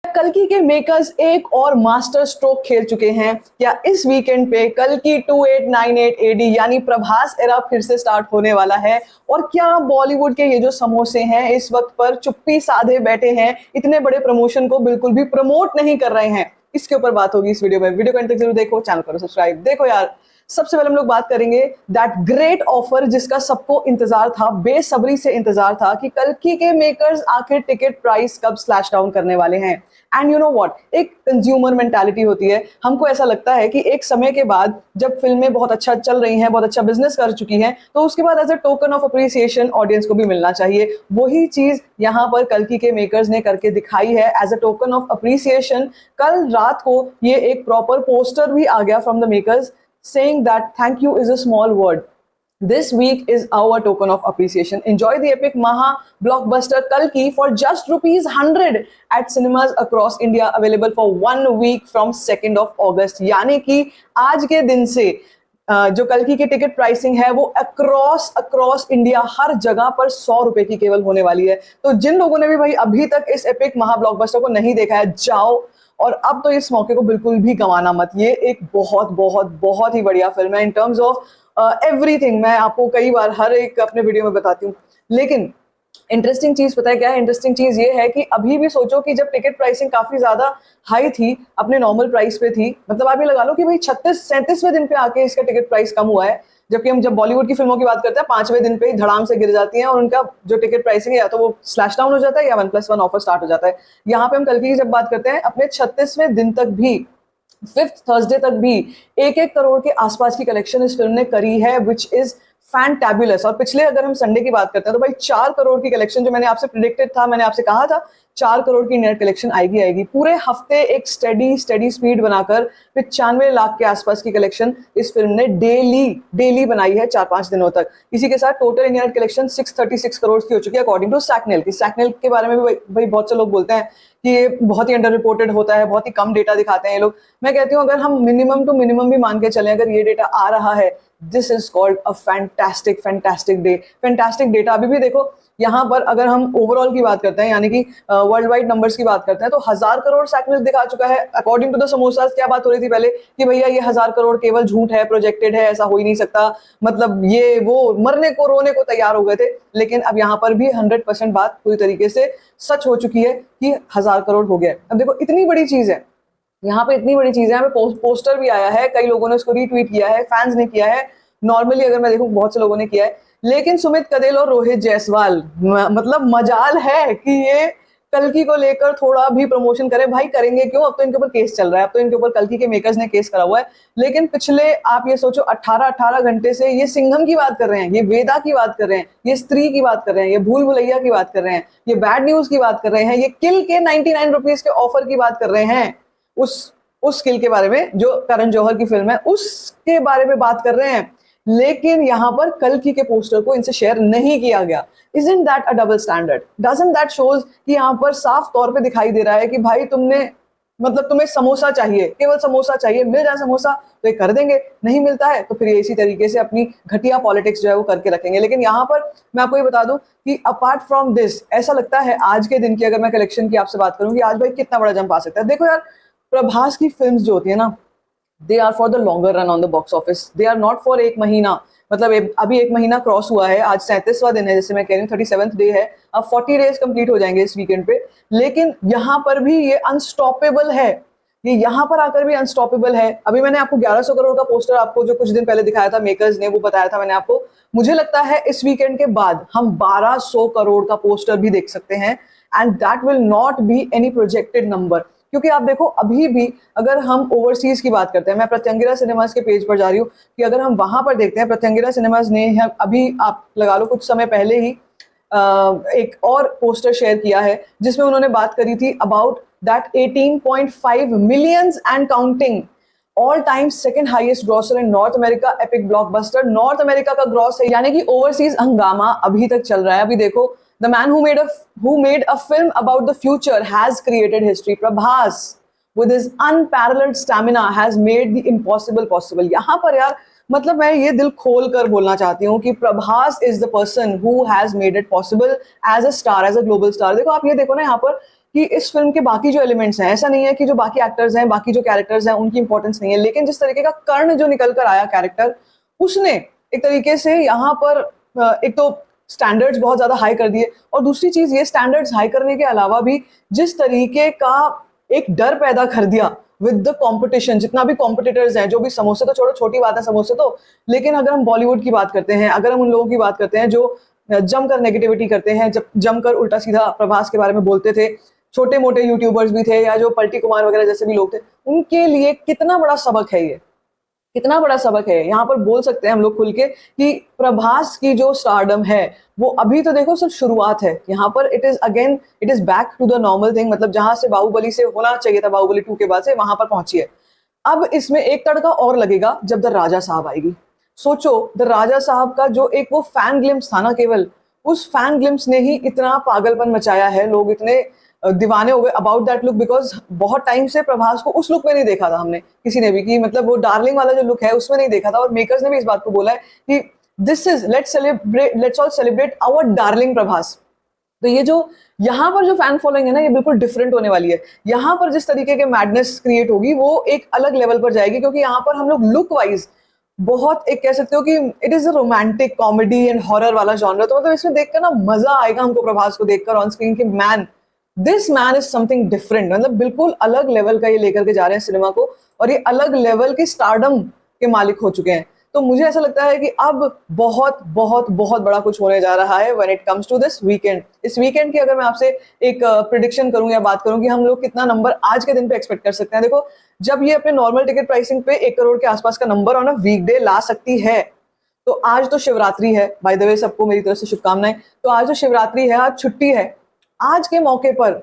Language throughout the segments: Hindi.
कल्कि के मेकर्स एक और मास्टर स्ट्रोक खेल चुके हैं। क्या इस वीकेंड पे कल्कि 2898 एडी यानी प्रभास एरा फिर से स्टार्ट होने वाला है? और क्या बॉलीवुड के ये जो समोसे हैं इस वक्त पर चुप्पी साधे बैठे हैं, इतने बड़े प्रमोशन को बिल्कुल भी प्रमोट नहीं कर रहे हैं? इसके ऊपर बात होगी इस वीडियो में। वीडियो को अंत तक जरूर देखो, चैनल करो सब्सक्राइब। देखो यार, सबसे पहले हम लोग बात करेंगे दैट ग्रेट ऑफर जिसका सबको इंतजार था, बेसब्री से इंतजार था कि कल्कि के मेकर्स आखिर टिकट प्राइस कब स्लैश डाउन करने वाले हैं। एंड यू नो व्हाट, एक कंज्यूमर मेंटालिटी होती है। हमको ऐसा लगता है कि एक समय के बाद जब फिल्में बहुत अच्छा चल रही हैं, बहुत अच्छा बिजनेस कर चुकी हैं, तो उसके बाद as a token of appreciation audience को भी मिलना चाहिए। वही चीज यहाँ पर कल्कि के मेकर्स ने करके दिखाई है as a token of appreciation. कल रात को ये एक प्रॉपर पोस्टर भी आ गया from the makers saying that thank you is a small word. This week is our token of appreciation. Enjoy the epic Maha blockbuster Kalki for just ₹100 at cinemas across India, available for 1 week from 2nd of August. यानी कि आज के दिन से जो कल्कि की टिकट प्राइसिंग है वो अक्रॉस इंडिया हर जगह पर ₹100 की केवल होने वाली है। तो जिन लोगों ने भी भाई अभी तक इस एपिक महा ब्लॉकबस्टर को नहीं देखा है, जाओ और अब तो इस मौके को बिल्कुल भी गंवाना मत। ये एक बहुत बहुत बहुत ही बढ़िया फिल्म है इन टर्म्स ऑफ एवरीथिंग। मैं आपको कई बार हर एक अपने वीडियो में बताती हूँ। लेकिन इंटरेस्टिंग चीज पता है क्या है? इंटरेस्टिंग चीज ये है कि अभी भी सोचो कि जब टिकट प्राइसिंग काफी ज्यादा हाई थी, अपने नॉर्मल प्राइस पे थी, मतलब आप ये लगा लो कि भाई 36-37वें दिन पे आके इसका टिकट प्राइस कम हुआ है। जबकि हम जब बॉलीवुड की फिल्मों की बात करते हैं 5वें दिन पे ही धड़ाम से गिर जाती हैं और उनका जो टिकट प्राइसिंग है या तो वो स्लैश डाउन हो जाता है या 1+1 ऑफर स्टार्ट हो जाता है। यहाँ पे हम कल्कि की जब बात करते हैं, अपने 36वें दिन तक भी, 5th थर्सडे तक भी 1-1 करोड़ के आसपास की कलेक्शन इस फिल्म ने करी है, विच इज फैंटाबुलस। और पिछले अगर हम संडे की बात करते हैं तो भाई 4 करोड़ की कलेक्शन जो मैंने आपसे प्रिडिक्टेड था, मैंने आपसे कहा था 4 करोड़ की नेट कलेक्शन आएगी। पूरे हफ्ते एक स्टेडी स्पीड बनाकर 95 लाख के आसपास की कलेक्शन इस फिल्म ने डेली बनाई है 4-5 दिनों तक। इसी के साथ total India net collection 636 crore की हो चुकी है अकॉर्डिंग टू सैकनेल। सैकनेल के बारे में भी भाई बहुत से लोग बोलते हैं कि ये बहुत ही अंडर रिपोर्टेड होता है, बहुत ही कम डेटा दिखाते हैं ये लोग। मैं कहती हूँ अगर हम मिनिमम टू मिनिमम भी मान के चलें, अगर ये डेटा आ रहा है, this is called a fantastic data. अभी भी देखो यहाँ पर अगर हम ओवरऑल की बात करते हैं, यानी कि वर्ल्ड वाइड नंबर्स की बात करते हैं, तो 1000 करोड़ सैकनेल दिखा चुका है अकॉर्डिंग टू द समोसास। क्या बात हो रही थी पहले कि भैया ये 1000 करोड़ केवल झूठ है, प्रोजेक्टेड है, ऐसा हो ही नहीं सकता, मतलब ये वो मरने को रोने को तैयार हो गए थे। लेकिन अब यहाँ पर भी 100% बात पूरी तरीके से सच हो चुकी है कि 1000 करोड़ हो गया। अब देखो इतनी बड़ी चीज है, यहाँ पे इतनी बड़ी चीज है, यहाँ पे पोस्टर भी आया है, कई लोगों ने उसको रीट्वीट किया है, फैंस ने किया है, नॉर्मली अगर मैं देखूं बहुत से लोगों ने किया है। लेकिन सुमित कदेल और रोहित जायसवाल मतलब मजाल है कि ये कल्कि को लेकर थोड़ा भी प्रमोशन करें। भाई करेंगे क्यों? अब तो इनके ऊपर केस चल रहा है, अब तो इनके ऊपर कल्कि के मेकर्स ने केस करा हुआ है। लेकिन पिछले आप ये सोचो 18 घंटे से ये सिंघम की बात कर रहे हैं, ये वेदा की बात कर रहे हैं, ये स्त्री की बात कर रहे हैं, ये भूल भुलैया की बात कर रहे हैं, ये बैड न्यूज की बात कर रहे हैं, ये किल के 99 रुपीज के ऑफर की बात कर रहे हैं, उस किल के बारे में जो करण जौहर की फिल्म है उसके बारे में बात कर रहे हैं। लेकिन यहां पर कल्कि के पोस्टर को इनसे शेयर नहीं किया गया। Isn't that a double standard? Doesn't that shows कि यहाँ पर साफ तौर पे दिखाई दे रहा है कि भाई तुम्हें समोसा चाहिए, केवल समोसा चाहिए, मिल जाए समोसा तो ये कर देंगे, नहीं मिलता है तो फिर ये इसी तरीके से अपनी घटिया पॉलिटिक्स जो है वो करके रखेंगे। लेकिन यहाँ पर मैं आपको ये बता दूं कि अपार्ट फ्रॉम दिस, ऐसा लगता है आज के दिन की अगर मैं कलेक्शन की आपसे बात करूं कि आज भाई कितना बड़ा जंप आ सकता है। देखो यार, प्रभास की फिल्म्स जो होती है ना, they are for the longer run on the box office, they are not for एक महीना। मतलब अभी एक महीना क्रॉस हुआ है, आज 37वां दिन है, जैसे मैं कह रही हूँ 37th डे है, अब 40 डेज कंप्लीट हो जाएंगे इस वीकेंड पे। लेकिन यहाँ पर भी ये अनस्टॉपेबल है, ये यहाँ पर आकर भी अनस्टॉपेबल है। अभी मैंने आपको 1100 करोड़ का पोस्टर आपको जो कुछ दिन पहले दिखाया था मेकर्स ने, वो बताया था मैंने आपको। मुझे लगता है इस वीकेंड के बाद हम 1200 करोड़ का पोस्टर भी देख सकते हैं, and that will not be any projected number. क्योंकि आप देखो अभी भी अगर हम ओवरसीज की बात करते हैं, मैं प्रत्यंगिरा सिनेमाज के पेज पर जा रही हूँ कि अगर हम वहां पर देखते हैं, प्रत्यंगिरा सिनेमाज ने अभी आप लगा लो कुछ समय पहले ही एक और पोस्टर शेयर किया है जिसमें उन्होंने बात करी थी about that 18.5 millions and counting, all time second highest grocer in north America, epic blockbuster. North America का ग्रॉस है, यानी कि ओवरसीज हंगामा अभी तक चल रहा है। अभी देखो, the man who made a film about the future has created history. Prabhas with his unparalleled stamina has made the impossible possible. यहाँ पर यार मतलब मैं ये दिल खोल कर बोलना चाहती हूँ कि Prabhas is the person who has made it possible as a star, as a global star. देखो आप ये देखो ना, यहाँ पर कि इस फिल्म के बाकी जो एलिमेंट्स हैं, ऐसा नहीं है कि जो बाकी एक्टर्स हैं, बाकी जो कैरेक्टर्स हैं उनकी इंपॉर्टेंस नहीं है, लेकिन जिस तरीके का कर्ण जो निकल कर आया कैरेक्टर, उसने एक तरीके से यहाँ पर एक तो स्टैंडर्ड्स बहुत ज्यादा हाई कर दिए, और दूसरी चीज ये स्टैंडर्ड्स हाई करने के अलावा भी जिस तरीके का एक डर पैदा कर दिया विद द कंपटीशन, जितना भी कॉम्पिटिटर्स हैं, जो भी, समोसे तो छोड़ो, छोटी बात है समोसे तो, लेकिन अगर हम बॉलीवुड की बात करते हैं, अगर हम उन लोगों की बात करते हैं जो जमकर नेगेटिविटी करते हैं, जब जमकर उल्टा सीधा प्रभास के बारे में बोलते थे, छोटे मोटे यूट्यूबर्स भी थे या जो पलटी कुमार वगैरह जैसे भी लोग थे, उनके लिए कितना बड़ा सबक है ये, कितना बड़ा सबक है। यहाँ पर बोल सकते हैं हम लोग खुल के कि प्रभास की जो स्टारडम है वो अभी तो देखो सिर्फ शुरुआत है, यहाँ पर it is back to the normal thing, मतलब जहां से बाहुबली से होना चाहिए था, बाहुबली 2 के बाद से वहां पर पहुंची है। अब इसमें एक तड़का और लगेगा जब द राजा साहब आएगी। सोचो, द राजा साहब का जो एक वो फैन ग्लिम्स था ना, केवल उस फैन ग्लिम्स ने ही इतना पागलपन मचाया है, लोग इतने दीवाने हो गए अबाउट दैट लुक, बिकॉज बहुत टाइम से प्रभास को उस लुक में नहीं देखा था हमने किसी ने भी, कि मतलब वो डार्लिंग वाला जो लुक है उसमें नहीं देखा था, और मेकर्स ने भी इस बात को बोला है कि this is let's all celebrate our darling Prabhas. तो ये जो यहाँ पर जो फैन फॉलोइंग है ना, ये बिल्कुल डिफरेंट होने वाली है। यहाँ पर जिस तरीके के मैडनेस क्रिएट होगी वो एक अलग लेवल पर जाएगी, क्योंकि यहाँ पर हम लोग लुक वाइज बहुत एक कह सकते हो कि it is a romantic comedy and horror वाला जॉनर, तो मतलब इसमें देखकर ना मजा आएगा हमको प्रभास को देखकर ऑन स्क्रीन कि man, this man is something different, मतलब बिल्कुल अलग लेवल का ये लेकर के जा रहे हैं सिनेमा को, और ये अलग लेवल की स्टारडम के मालिक हो चुके हैं। तो मुझे ऐसा लगता है कि अब बहुत बहुत बहुत बड़ा कुछ होने जा रहा है when it comes to this weekend. इस वीकेंड की अगर मैं आपसे एक प्रिडिक्शन करूं या बात करूं कि हम लोग कितना नंबर आज के दिन पे एक्सपेक्ट कर सकते हैं, देखो जब ये अपने नॉर्मल टिकट प्राइसिंग पे 1 करोड़ के आसपास का नंबर ऑन अ वीकडे ला सकती है, तो आज तो शिवरात्रि है, बाय द वे सबको मेरी तरफ से शुभकामनाएं। तो आज तो शिवरात्रि है, आज छुट्टी है, आज के मौके पर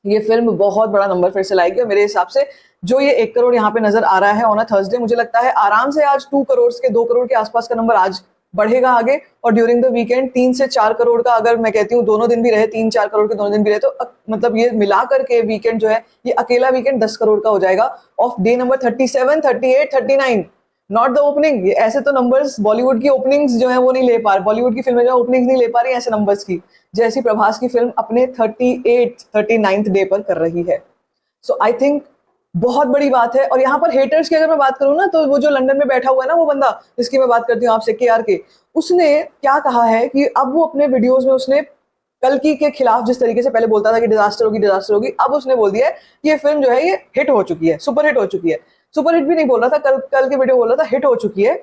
ये फिल्म बहुत बड़ा नंबर फिर से लाएगी, और मेरे हिसाब से जो ये 1 करोड़ यहाँ पे नजर आ रहा है ऑन अ थर्सडे, मुझे लगता है आराम से आज 2 करोड़ के आसपास का नंबर आज बढ़ेगा आगे, और ड्यूरिंग द वीकेंड 3 से 4 करोड़ का, अगर मैं कहती हूँ दोनों दिन भी रहे, 3-4 करोड़ के दोनों दिन भी रहे, तो मतलब ये मिला करके वीकेंड जो है, ये अकेला वीकेंड 10 करोड़ का हो जाएगा of day number 37, 38, 39, not the opening. ऐसे तो नंबर्स बॉलीवुड की ओपनिंग्स जो है वो नहीं ले पा रही, बॉलीवुड की फिल्में जो ओपनिंग्स नहीं ले पा रही ऐसे नंबर्स की, जैसी प्रभास की फिल्म अपने 38, 39 डे पर कर रही है। सो आई थिंक बहुत बड़ी बात है। और यहाँ पर हेटर्स की अगर मैं बात करूँ ना, तो वो जो लंदन में बैठा हुआ है ना वो बंदा जिसकी मैं बात करती हूँ आपसे, KR के, उसने क्या कहा है कि अब वो अपने वीडियोस में उसने कल्कि के खिलाफ जिस तरीके से पहले बोलता था कि डिजास्टर होगी, अब उसने बोल दिया है कि ये फिल्म जो है ये हिट हो चुकी है, सुपर हिट हो चुकी है। सुपर हिट भी नहीं बोल रहा था, कल के वीडियो बोल रहा था हिट हो चुकी है,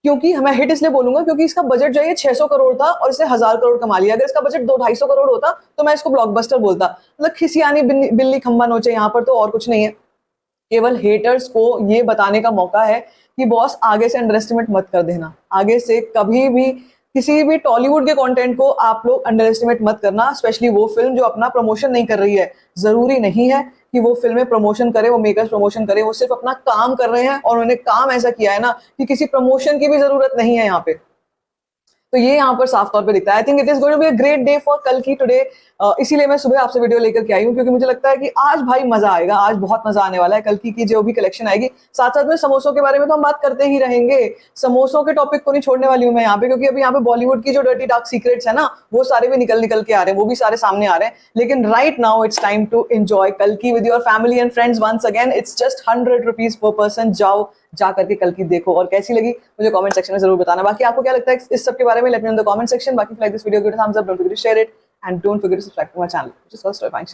क्योंकि मैं हिट इसलिए बोलूंगा क्योंकि इसका बजट जो है 600 करोड़ था और इसने 1000 करोड़ कमा लिया। अगर इसका बजट 200-250 करोड़ होता तो मैं इसको ब्लॉकबस्टर बोलता। मतलब खिसियानी बिल्ली खंबा नोचे यहाँ पर, तो और कुछ नहीं है, केवल हेटर्स को ये बताने का मौका है कि बॉस आगे से अंडर एस्टिमेट मत कर देना, आगे से कभी भी किसी भी टॉलीवुड के कंटेंट को आप लोग अंडर एस्टिमेट मत करना, स्पेशली वो फिल्म जो अपना प्रमोशन नहीं कर रही है। जरूरी नहीं है कि वो फिल्में प्रमोशन करे, वो मेकर्स प्रमोशन करे, वो सिर्फ अपना काम कर रहे हैं और उन्होंने काम ऐसा किया है ना कि किसी प्रमोशन की भी जरूरत नहीं है यहाँ पे। तो ये यहाँ पर साफ तौर पे दिखता है। I think it is going to be a great day for कल्कि टुडे। इसीलिए मैं सुबह आपसे वीडियो लेकर के आई हूँ, क्योंकि मुझे लगता है कि आज भाई मजा आएगा, आज बहुत मजा आने वाला है। कल्कि की जो भी कलेक्शन आएगी, साथ साथ में समोसों के बारे में तो हम बात करते ही रहेंगे, समोसों के टॉपिक को नहीं छोड़ने वाली हूँ मैं यहाँ पे, क्योंकि अभी यहाँ पे बॉलीवुड की जो डर्टी डार्क सीक्रेट्स है ना, वो सारे भी निकल के आ रहे हैं, वो भी सारे सामने आ रहे हैं। लेकिन right now it's time to enjoy कल्कि with your family and friends once again. It's just 100 rupees per person. जाओ, जा करके कल्कि देखो, और कैसी लगी मुझे कमेंट सेक्शन में जरूर बताना। बाकी आपको क्या लगता है इस सब के बारे में, let me know in the comment section. बाकी like this video, give it a thumbs up, don't forget to share it and don't forget to subscribe to my channel, which is first